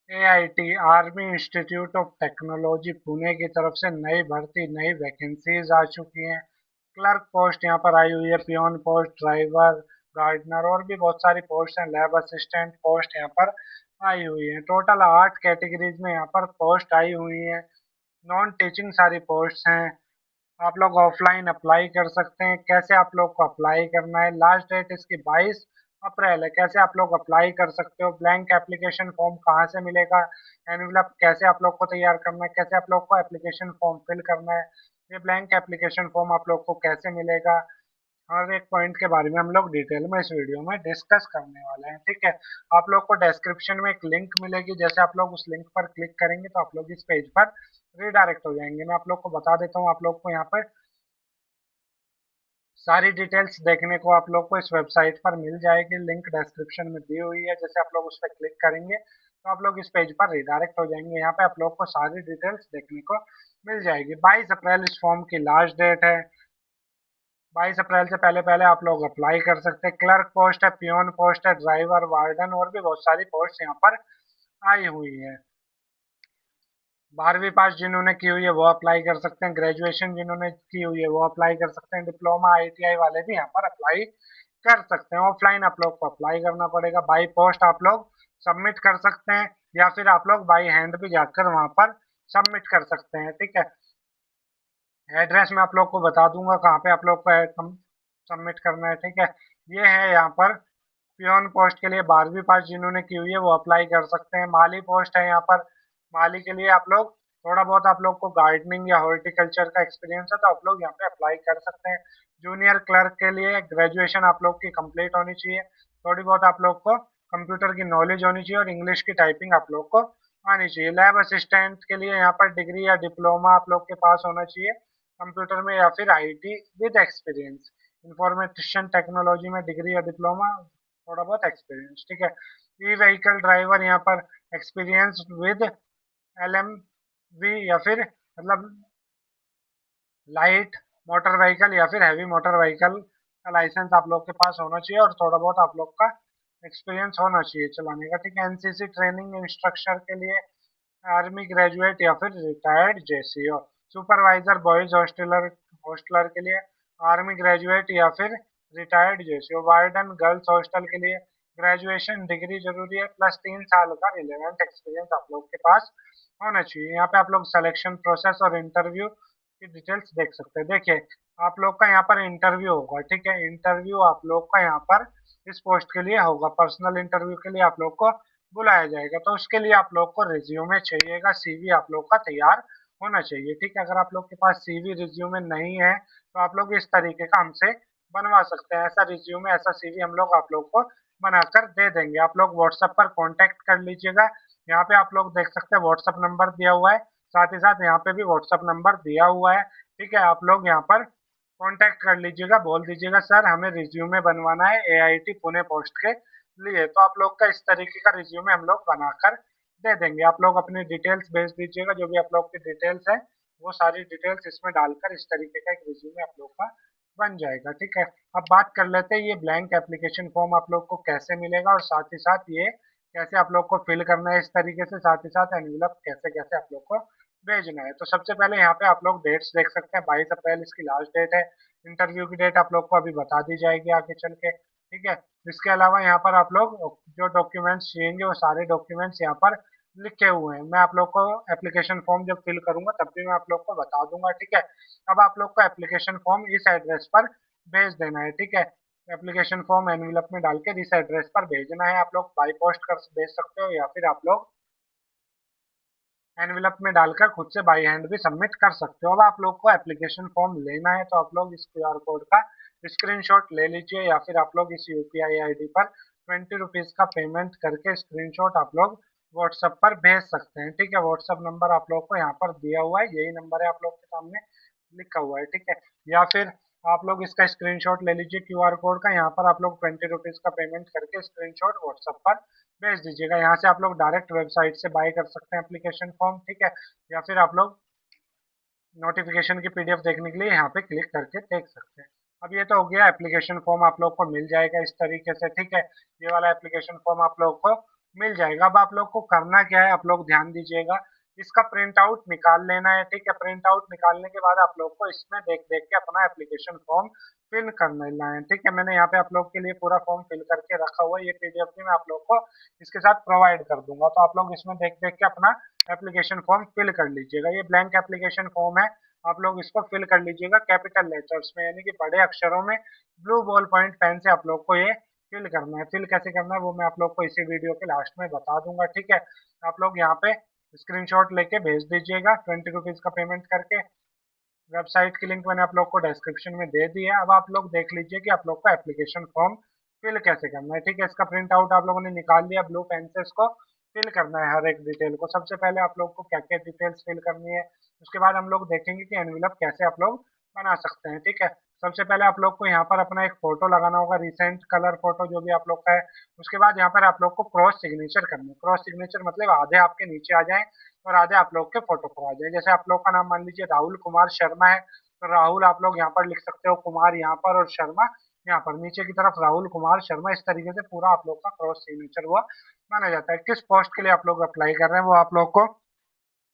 AIT army institute of technology Pune की तरफ से नई भर्ती, नई वैकेंसीज आ चुकी हैं। क्लर्क पोस्ट यहाँ पर आई हुई है, पियोन पोस्ट, ड्राइवर, गार्डनर और भी बहुत सारी पोस्ट हैं। लैब असिस्टेंट पोस्ट यहाँ पर आई हुई है। टोटल 8 कैटेगरीज में यहाँ पर पोस्ट आई हुई है। नॉन टीचिंग सारी पोस्ट हैं। आप लोग ऑफलाइन अप्लाई कर सकते हैं। कैसे आप लोग को अप्लाई करना है, लास्ट डेट इसकी 22 अप्रैल है। कैसे आप लोग अप्लाई कर सकते हो, ब्लैंक एप्लीकेशन फॉर्म कहाँ से मिलेगा, एनवलप कैसे आप लोग को तैयार करना है, कैसे आप लोग को एप्लीकेशन फॉर्म फिल करना है, ये ब्लैंक एप्लीकेशन फॉर्म आप लोग को कैसे मिलेगा, हर एक पॉइंट के बारे में हम लोग डिटेल में इस वीडियो में डिस्कस करने वाले हैं। ठीक है, आप लोग को डिस्क्रिप्शन में एक लिंक मिलेगी। जैसे आप लोग उस लिंक पर क्लिक करेंगे तो आप लोग इस पेज पर रिडायरेक्ट हो जाएंगे। मैं आप लोग को बता देता हूँ, आप लोग को यहाँ पर सारी डिटेल्स देखने को आप लोग को इस वेबसाइट पर मिल जाएगी। लिंक डिस्क्रिप्शन में दी हुई है। जैसे आप लोग उस पर क्लिक करेंगे तो आप लोग इस पेज पर रिडायरेक्ट हो जाएंगे। यहाँ पे आप लोग को सारी डिटेल्स देखने को मिल जाएगी। 22 अप्रैल इस फॉर्म की लास्ट डेट है। 22 अप्रैल से पहले पहले आप लोग अप्लाई कर सकते हैं। क्लर्क पोस्ट है, पियोन पोस्ट है, ड्राइवर, वार्डन और भी बहुत सारी पोस्ट यहाँ पर आई हुई है। 12वीं पास जिन्होंने की हुई है वो अप्लाई कर सकते हैं। ग्रेजुएशन जिन्होंने की हुई है वो अप्लाई कर सकते हैं। डिप्लोमा ITI वाले भी यहाँ पर अप्लाई कर सकते हैं। ऑफलाइन आप लोग को अप्लाई करना पड़ेगा। बाई पोस्ट आप लोग सबमिट कर सकते हैं या फिर आप लोग बाई हैंड भी जाकर वहां पर सबमिट कर सकते हैं। ठीक है, एड्रेस मैं आप लोग को बता दूंगा कहाँ पे आप लोग को सबमिट करना है। ठीक है, ये है यहाँ पर पियोन पोस्ट के लिए 12वीं पास जिन्होंने की हुई है वो अप्लाई कर सकते हैं। माली पोस्ट है यहाँ पर, माली के लिए आप लोग थोड़ा बहुत आप लोग को गार्डनिंग या हॉर्टिकल्चर का एक्सपीरियंस है तो आप लोग यहाँ पे अप्लाई कर सकते हैं। जूनियर क्लर्क के लिए ग्रेजुएशन आप लोग की कंप्लीट होनी चाहिए। थोड़ी बहुत आप लोग को कंप्यूटर की नॉलेज होनी चाहिए और इंग्लिश की टाइपिंग आप लोग को आनी चाहिए। लैब असिस्टेंट के लिए यहाँ पर डिग्री या डिप्लोमा आप लोग के पास होना चाहिए कंप्यूटर में, या फिर IT with experience. Information technology में डिग्री या डिप्लोमा, थोड़ा बहुत एक्सपीरियंस। ठीक है, ई व्हीकल ड्राइवर यहाँ पर एक्सपीरियंस विद LMV या फिर मतलब लाइट मोटर व्हीकल या फिर हैवी मोटर व्हीकल का लाइसेंस आप लोग के पास होना चाहिए और थोड़ा बहुत आप लोग का एक्सपीरियंस होना चाहिए चलाने का। ठीक है, NCC ट्रेनिंग इंस्ट्रक्टर के लिए आर्मी ग्रेजुएट या फिर retired JCO। Supervisor boys hosteller hosteller के लिए आर्मी ग्रेजुएट या फिर retired JCO। Warden girls hostel के लिए ग्रेजुएशन डिग्री जरूरी है प्लस 3 साल का रिलेवेंट एक्सपीरियंस आप लोग के पास होना चाहिए। यहाँ पे आप लोग सिलेक्शन प्रोसेस और इंटरव्यू की डिटेल्स देख सकते हैं। देखिए, आप लोग का यहाँ पर इंटरव्यू होगा। ठीक है, इंटरव्यू आप लोग का यहाँ पर इस पोस्ट के लिए होगा। पर्सनल इंटरव्यू के लिए आप लोग को बुलाया जाएगा। तो उसके लिए आप लोग को रिज्यूमे चाहिएगा, CV आप लोग का तैयार होना चाहिए। ठीक है, अगर आप लोग के पास CV रिज्यूमे नहीं है तो आप लोग इस तरीके का हमसे बनवा सकते हैं। ऐसा रिज्यूमे, ऐसा CV हम लोग आप लोग को बनाकर दे देंगे। आप लोग व्हाट्सएप पर कॉन्टेक्ट कर लीजिएगा। यहाँ पे आप लोग देख सकते हैं व्हाट्सएप नंबर दिया हुआ है, साथ ही साथ यहाँ पे भी व्हाट्सएप नंबर दिया हुआ है। ठीक है, आप लोग यहाँ पर कॉन्टेक्ट कर लीजिएगा, बोल दीजिएगा सर हमें रिज्यूमे बनवाना है AIT पुणे पोस्ट के लिए। तो आप लोग का इस तरीके का रिज्यूमे हम लोग बनाकर दे देंगे। आप लोग अपनी डिटेल्स भेज दीजिएगा, जो भी आप लोग की डिटेल्स है वो सारी डिटेल्स इसमें डालकर इस तरीके का एक रिज्यूमे आप लोग का बन जाएगा। ठीक है, अब बात कर लेते हैं ये ब्लैंक एप्लीकेशन फॉर्म आप लोग को कैसे मिलेगा और साथ ही साथ ये कैसे आप लोग को फिल करना है इस तरीके से, साथ ही साथ एनवेलप कैसे कैसे आप लोग को भेजना है। तो सबसे पहले यहाँ पे आप लोग डेट्स देख सकते हैं। 22 अप्रैल इसकी लास्ट डेट है। इंटरव्यू की डेट आप लोग को अभी बता दी जाएगी आगे चल के। ठीक है, इसके अलावा यहाँ पर आप लोग जो डॉक्यूमेंट्स चाहिए वो सारे डॉक्यूमेंट्स यहाँ पर लिखे हुए हैं। मैं आप लोग को एप्लीकेशन फॉर्म जब फिल करूंगा तब भी मैं आप लोग को बता दूंगा। ठीक है, अब आप लोग को एप्लीकेशन फॉर्म इस एड्रेस पर भेज देना है। ठीक है, एप्लीकेशन फॉर्म एनवेलप में डाल के इस एड्रेस पर भेजना है। आप लोग बाई पोस्ट कर भेज सकते हो या फिर आप लोग एनवेलप में डालकर खुद से बाई हैंड भी सबमिट कर सकते हो। अब आप लोग को एप्लीकेशन फॉर्म लेना है तो आप लोग इस QR कोड का स्क्रीनशॉट ले लीजिए या फिर आप लोग इस UPI ID पर ₹20 का पेमेंट करके स्क्रीनशॉट आप लोग व्हाट्सएप पर भेज सकते हैं। ठीक है, व्हाट्सएप नंबर आप लोग को यहाँ पर दिया हुआ है, यही नंबर है आप लोग के सामने लिखा हुआ है। ठीक है, या फिर आप लोग इसका स्क्रीनशॉट ले लीजिए QR कोड का। यहाँ पर आप लोग ₹20 का पेमेंट करके स्क्रीनशॉट व्हाट्सएप पर भेज दीजिएगा। यहाँ से आप लोग डायरेक्ट वेबसाइट से बाय कर सकते हैं एप्लीकेशन फॉर्म। ठीक है, या फिर आप लोग नोटिफिकेशन की PDF देखने के लिए यहाँ पे क्लिक करके देख सकते हैं। अब ये तो हो गया, एप्लीकेशन फॉर्म आप लोग को मिल जाएगा इस तरीके से। ठीक है, ये वाला एप्लीकेशन फॉर्म आप लोग को मिल जाएगा। अब आप लोग को करना क्या है, आप लोग ध्यान दीजिएगा, इसका प्रिंट आउट निकाल लेना है, ठीक है। प्रिंट आउट निकालने के बाद आप लोग को इसमें देख देख के अपना एप्लीकेशन फॉर्म फिल करना है, ठीक है। मैंने यहाँ पे आप लोग के लिए पूरा फॉर्म फिल करके रखा हुआ है, ये पीडीएफ भी मैं आप लोग को इसके साथ प्रोवाइड कर दूंगा, तो आप लोग इसमें देख देख के अपना एप्लीकेशन फॉर्म फिल कर लीजिएगा। ये ब्लैंक एप्लीकेशन फॉर्म है, आप लोग इसको फिल कर लीजिएगा कैपिटल लेटर्स में, यानी कि बड़े अक्षरों में ब्लू बॉल पॉइंट पेन से आप लोग को ये फिल करना है। फिल कैसे करना है वो मैं आप लोग को इसी वीडियो के लास्ट में बता दूंगा, ठीक है। आप लोग यहाँ पे स्क्रीनशॉट लेके भेज दीजिएगा 20 रुपीज का पेमेंट करके। वेबसाइट की लिंक मैंने आप लोग को डिस्क्रिप्शन में दे दी है। अब आप लोग देख लीजिए कि आप लोग को एप्लीकेशन फॉर्म फिल कैसे करना है, ठीक है। इसका प्रिंट आउट आप लोगों ने निकाल लिया, ब्लू पेन से इसको फिल करना है हर एक डिटेल को। सबसे पहले आप लोग को क्या क्या डिटेल्स फिल करनी है, उसके बाद हम लोग देखेंगे कि एनवेलप कैसे आप लोग बना सकते हैं, ठीक है। सबसे पहले आप लोग को यहाँ पर अपना एक फोटो लगाना होगा, रिसेंट कलर फोटो जो भी आप लोग का है। उसके बाद यहाँ पर आप लोग को क्रॉस सिग्नेचर करना है। क्रॉस सिग्नेचर मतलब आधे आपके नीचे आ जाए और आधे आप लोग के फोटो पर आ जाए। जैसे आप लोग का नाम मान लीजिए राहुल कुमार शर्मा है, तो राहुल आप लोग यहाँ पर लिख सकते हो, कुमार यहाँ पर और शर्मा यहाँ पर, नीचे की तरफ राहुल कुमार शर्मा। इस तरीके से पूरा आप लोग का क्रॉस सिग्नेचर हुआ माना जाता है। किस पोस्ट के लिए आप लोग अप्लाई कर रहे हैं वो आप लोग को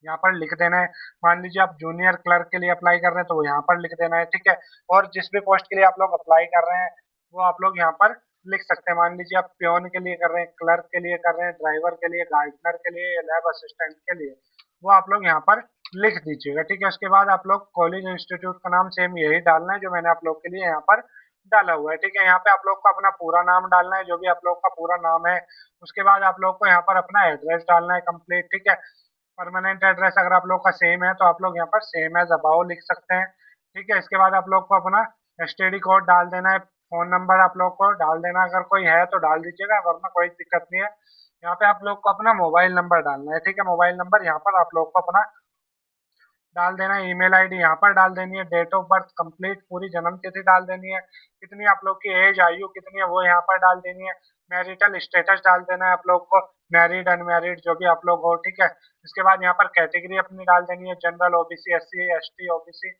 यहाँ पर लिख देना है। मान लीजिए आप जूनियर क्लर्क के लिए अप्लाई कर रहे हैं तो वो यहाँ पर लिख देना है, ठीक है। और जिस भी पोस्ट के लिए आप लोग अप्लाई कर रहे हैं वो आप लोग यहाँ पर लिख सकते हैं। मान लीजिए आप प्योन के लिए कर रहे हैं, क्लर्क के लिए कर रहे हैं, ड्राइवर के लिए, गार्डनर के लिए या लैब असिस्टेंट के लिए, वो आप लोग यहाँ पर लिख दीजिएगा, ठीक है। उसके बाद आप लोग कॉलेज इंस्टीट्यूट का नाम सेम यही डालना है जो मैंने आप लोग के लिए यहाँ पर डाला हुआ है, ठीक है। यहाँ पे आप लोग को अपना पूरा नाम डालना है, जो भी आप लोग का पूरा नाम है। उसके बाद आप लोग को यहाँ पर अपना एड्रेस डालना है कंप्लीट, ठीक है। परमानेंट एड्रेस अगर आप लोग का सेम है तो आप लोग यहाँ पर सेम एज अबाउ लिख सकते हैं, ठीक है। इसके बाद आप लोग को अपना एसटीडी कोड डाल देना है। फोन नंबर आप लोग को डाल देना, अगर कोई है तो डाल दीजिएगा, वरना कोई दिक्कत नहीं है। यहाँ पे आप लोग को अपना मोबाइल नंबर डालना है, ठीक है। मोबाइल नंबर यहाँ पर आप लोग को अपना डाल देना है। ईमेल आईडी यहाँ पर डाल देनी है। डेट ऑफ बर्थ कंप्लीट पूरी जन्म तिथि डाल देनी है। कितनी आप लोग की एज आयु कितनी है वो यहाँ पर डाल देनी है। मैरिटल स्टेटस डाल देना है आप लोग को, मैरिड अनमैरिड जो भी आप लोग हो, ठीक है। इसके बाद यहाँ पर कैटेगरी अपनी डाल देनी है, general, OBC, SC, ST, OBC,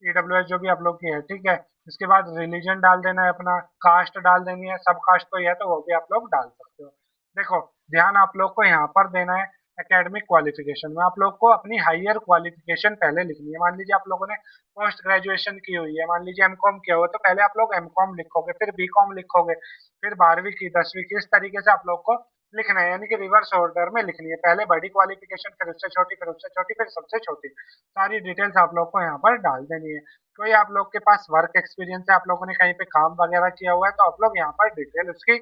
EWS जो भी आप लोग की है, ठीक है। इसके बाद रिलीजन डाल देना है अपना, कास्ट डाल देनी है, सब कास्ट कोई है तो वो भी आप लोग डाल सकते हो। देखो, ध्यान आप लोग को यहाँ पर देना है एकेडमिक क्वालिफिकेशन में। आप लोग को अपनी हायर क्वालिफिकेशन पहले लिखनी है। मान लीजिए आप लोगों ने पोस्ट ग्रेजुएशन की हुई है, मान लीजिए एमकॉम किया हुआ, तो पहले आप लोग एमकॉम लिखोगे, फिर बीकॉम लिखोगे, फिर 12वीं की, 10वीं की, इस तरीके से आप लोग को लिखना है, यानी कि रिवर्स ऑर्डर में लिखनी है। पहले बड़ी क्वालिफिकेशन, फिर उससे छोटी, फिर उससे छोटी, फिर सबसे छोटी, सारी डिटेल्स आप लोग को यहाँ पर डाल देनी है। कोई आप लोग के पास वर्क एक्सपीरियंस है, आप लोगों ने कहीं पे काम वगैरह किया हुआ है, तो आप लोग यहाँ पर डिटेल उसकी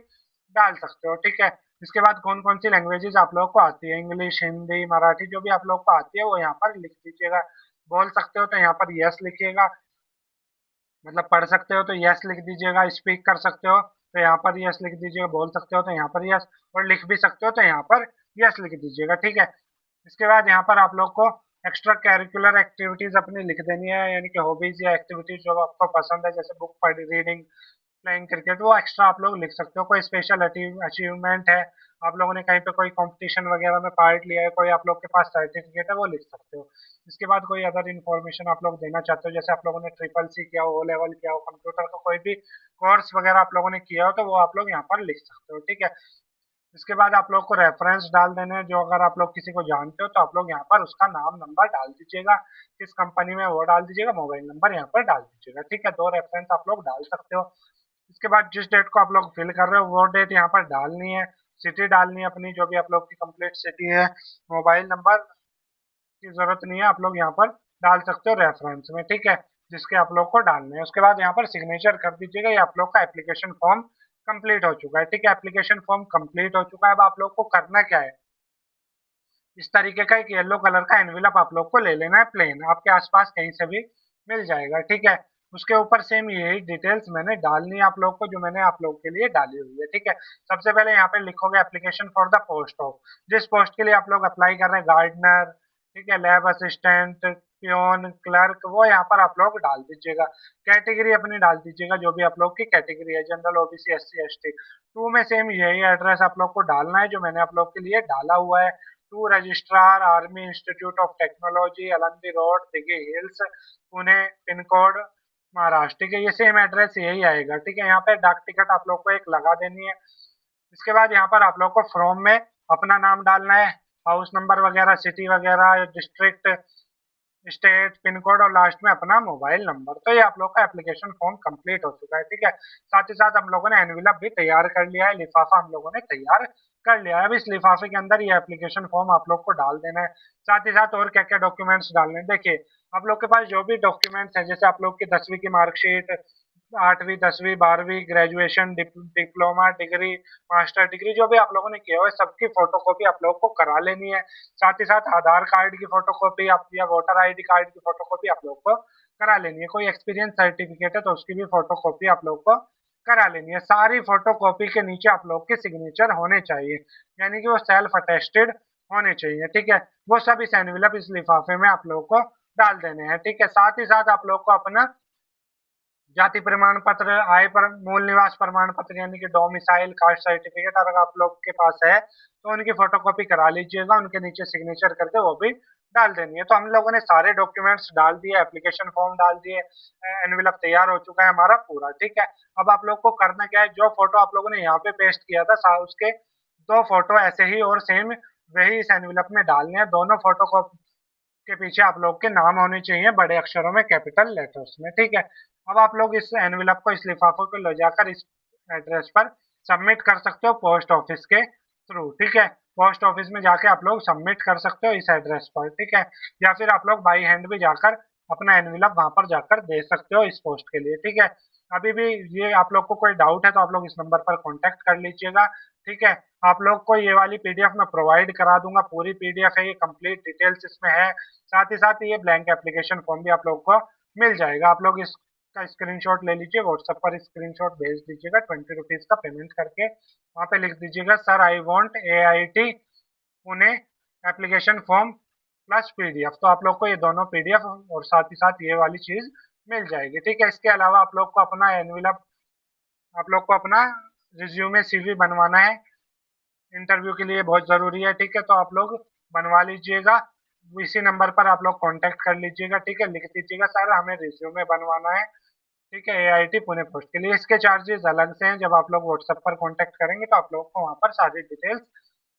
डाल सकते हो, ठीक है। इसके बाद कौन कौन सी लैंग्वेजेस आप लोग को आती है, इंग्लिश, हिंदी, मराठी, जो भी आप लोग को आती है वो यहाँ पर लिख दीजिएगा। बोल सकते हो तो यहाँ पर यस लिखिएगा, मतलब पढ़ सकते हो तो यस लिख दीजिएगा। स्पीक कर सकते हो तो यहाँ पर यस लिख दीजिएगा। बोल सकते हो तो यहाँ पर यस, और लिख भी सकते हो तो यहाँ पर यस लिख दीजिएगा, ठीक है। इसके बाद यहाँ पर आप लोग को एक्स्ट्रा कैरिकुलर एक्टिविटीज अपनी लिख देनी है, यानी कि हॉबीज या एक्टिविटीज जो आपको पसंद है, जैसे बुक पढ़ रीडिंग, प्लेइंग क्रिकेट, वो एक्स्ट्रा आप लोग लिख सकते हो। कोई स्पेशल अचीवमेंट है, आप लोगों ने कहीं पे कोई कंपटीशन वगैरह में पार्ट लिया है, कोई आप लोग के पास सर्टिफिकेट है, वो लिख सकते हो। इसके बाद कोई अदर इन्फॉर्मेशन आप लोग देना चाहते हो, जैसे आप लोगों ने ट्रिपल सी किया हो, ओ लेवल किया हो, कंप्यूटर का कोई भी कोर्स वगैरह आप लोगों ने किया हो, तो वो आप लोग यहाँ पर लिख सकते हो, ठीक है। इसके बाद आप लोग को रेफरेंस डाल देने हैं, जो अगर आप लोग किसी को जानते हो तो आप लोग यहाँ पर उसका नाम नंबर डाल दीजिएगा, किस कंपनी में वो डाल दीजिएगा, मोबाइल नंबर यहाँ पर डाल दीजिएगा, ठीक है। 2 रेफरेंस आप लोग डाल सकते हो। इसके बाद जिस डेट को आप लोग फिल कर रहे हो वो डेट यहाँ पर डालनी है। सिटी डालनी है अपनी, जो भी आप लोग की कंप्लीट सिटी है। मोबाइल नंबर की जरूरत नहीं है, आप लोग यहाँ पर डाल सकते हो रेफरेंस में, ठीक है, जिसके आप लोग को डालने हैं। उसके बाद यहाँ पर सिग्नेचर कर दीजिएगा। ये आप लोग का एप्लीकेशन फॉर्म कंप्लीट हो चुका है, ठीक है। एप्लीकेशन फॉर्म कंप्लीट हो चुका है। अब आप लोग को करना क्या है, इस तरीके का एक येलो कलर का एनवेलप आप लोग को ले लेना है, प्लेन, आपके आसपास कहीं से भी मिल जाएगा, ठीक है। उसके ऊपर सेम यही डिटेल्स मैंने डालनी है आप लोग को, जो मैंने आप लोग के लिए डाली हुई है, ठीक है। सबसे पहले यहाँ पे लिखोगे application for the post of, जिस पोस्ट के लिए आप लोग अप्लाई कर रहे हैं, गार्डनर, ठीक है, लैब असिस्टेंट, पियोन, क्लर्क, वो यहाँ पर आप लोग डाल दीजिएगा। कैटेगरी अपनी डाल दीजिएगा, जो भी आप लोग की कैटेगरी है, general, OBC, SC, ST. Two में सेम यही एड्रेस आप लोग को डालना है जो मैंने आप लोग के लिए डाला हुआ है। To registrar, army institute of technology, Alandi road, Dighi hills, Pune, pin code Maharashtra, ठीक है। ये सेम एड्रेस यही आएगा, ठीक है। यहाँ पे डाक टिकट आप लोग को एक लगा देनी है, इसके बाद यहाँ पर आप लोग को फॉर्म में अपना नाम डालना है, हाउस नंबर वगैरह, सिटी वगैरह, डिस्ट्रिक्ट, स्टेट, पिन कोड और लास्ट में अपना मोबाइल नंबर। तो ये आप लोग का एप्लीकेशन फॉर्म कंप्लीट हो चुका है, ठीक है। साथ ही साथ हम लोगों ने एनवेलप भी तैयार कर लिया है, लिफाफा हम लोगों ने तैयार कर लिया है। अब इस लिफाफे के अंदर ये एप्लीकेशन फॉर्म आप लोग को डाल देना है। साथ ही साथ और क्या क्या डॉक्यूमेंट्स डालने हैं, देखिए आप लोग के पास जो भी डॉक्यूमेंट्स हैं, जैसे आप लोग की 10वीं की मार्कशीट, 8वीं, 10वीं, 12वीं, graduation, diploma degree, master degree, जो भी आप लोगों ने किया हो सबकी फोटोकॉपी आप लोगों को करा लेनी है। साथ ही साथ आधार कार्ड की फोटोकॉपी आप या वोटर आईडी कार्ड की फोटोकॉपी आप लोग को करा लेनी है। कोई एक्सपीरियंस सर्टिफिकेट है तो उसकी भी फोटोकॉपी आप लोग को करा लेनी है। सारी फोटोकॉपी के नीचे आप लोग के सिग्नेचर होने चाहिए, यानी कि वो सेल्फ अटेस्टेड होने चाहिए, ठीक है। वो सब इस एनवेलप, इस लिफाफे में आप लोग को डाल देने हैं, ठीक है। साथ ही साथ आप लोग को अपना जाति प्रमाण पत्र, आय पर, मूल निवास प्रमाण पत्र यानी कि डोमिसाइल, कास्ट सर्टिफिकेट अगर आप लोग के पास है तो उनकी फोटोकॉपी करा लीजिएगा, उनके नीचे सिग्नेचर करके वो भी डाल देनी है। तो हम लोगों ने सारे डॉक्यूमेंट्स डाल दिए, एप्लीकेशन फॉर्म डाल दिए, एनवेलप तैयार हो चुका है हमारा पूरा, ठीक है। अब आप लोग को करना क्या है, जो फोटो आप लोगों ने यहाँ पे पेस्ट किया था उसके दो फोटो ऐसे ही और सेम वही इस एनवेलप में डालने हैं। दोनों फोटो को के पीछे आप लोग के नाम होने चाहिए बड़े अक्षरों में, कैपिटल लेटर्स में, ठीक है। अब आप लोग इस एनवेलप को, इस लिफाफे को ले जाकर इस एड्रेस पर सबमिट कर सकते हो पोस्ट ऑफिस के थ्रू, ठीक है। पोस्ट ऑफिस में जाके आप लोग सबमिट कर सकते हो इस एड्रेस पर, ठीक है। या फिर आप लोग बाई हैंड भी जाकर अपना एनवेलप वहां पर जाकर दे सकते हो इस पोस्ट के लिए, ठीक है। अभी भी ये आप लोग को कोई डाउट है तो आप लोग इस नंबर पर कॉन्टेक्ट कर लीजिएगा, ठीक है। आप लोग को ये वाली पीडीएफ मैं प्रोवाइड करा दूंगा, पूरी पीडीएफ है, ये कंप्लीट डिटेल्स इसमें है। साथ ही साथ ये ब्लैंक एप्लीकेशन फॉर्म भी आप लोग को मिल जाएगा। आप लोग इसका स्क्रीनशॉट ले लीजिए, व्हाट्सएप पर स्क्रीनशॉट भेज दीजिएगा, 20 रुपीज का पेमेंट करके वहाँ पे लिख दीजिएगा sir I want AIT Pune application form plus PDF. तो आप लोग को ये दोनों पीडीएफ और साथ ही साथ ये वाली चीज मिल जाएगी, ठीक है। इसके अलावा आप लोग को अपना एनवेलप, आप लोग को अपना रिज्यूमे CV बनवाना है, इंटरव्यू के लिए बहुत ज़रूरी है, ठीक है। तो आप लोग बनवा लीजिएगा, इसी नंबर पर आप लोग कांटेक्ट कर लीजिएगा, ठीक है। लिख दीजिएगा सर हमें रिज्यूमे बनवाना है, ठीक है, AIT पुणे पोस्ट के लिए। इसके चार्जेस अलग से हैं, जब आप लोग व्हाट्सएप पर कांटेक्ट करेंगे तो आप लोग को वहाँ पर सारी डिटेल्स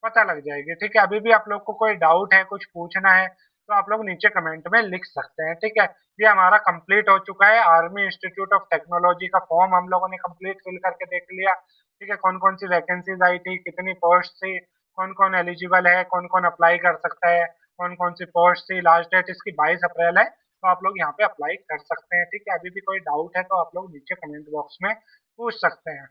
पता लग जाएगी, ठीक है। अभी भी आप लोग को कोई डाउट है, कुछ पूछना है तो आप लोग नीचे कमेंट में लिख सकते हैं, ठीक है। ये हमारा कंप्लीट हो चुका है, आर्मी इंस्टीट्यूट ऑफ टेक्नोलॉजी का फॉर्म हम लोगों ने कंप्लीट फिल करके देख लिया, ठीक है। कौन कौन सी वैकेंसीज आई थी, कितनी पोस्ट थी, कौन कौन एलिजिबल है, कौन कौन अप्लाई कर सकता है, कौन कौन सी पोस्ट थी, लास्ट डेट इसकी 22 अप्रैल है, तो आप लोग यहाँ पे अप्लाई कर सकते हैं, ठीक है। अभी भी कोई डाउट है तो आप लोग नीचे कमेंट बॉक्स में पूछ सकते हैं।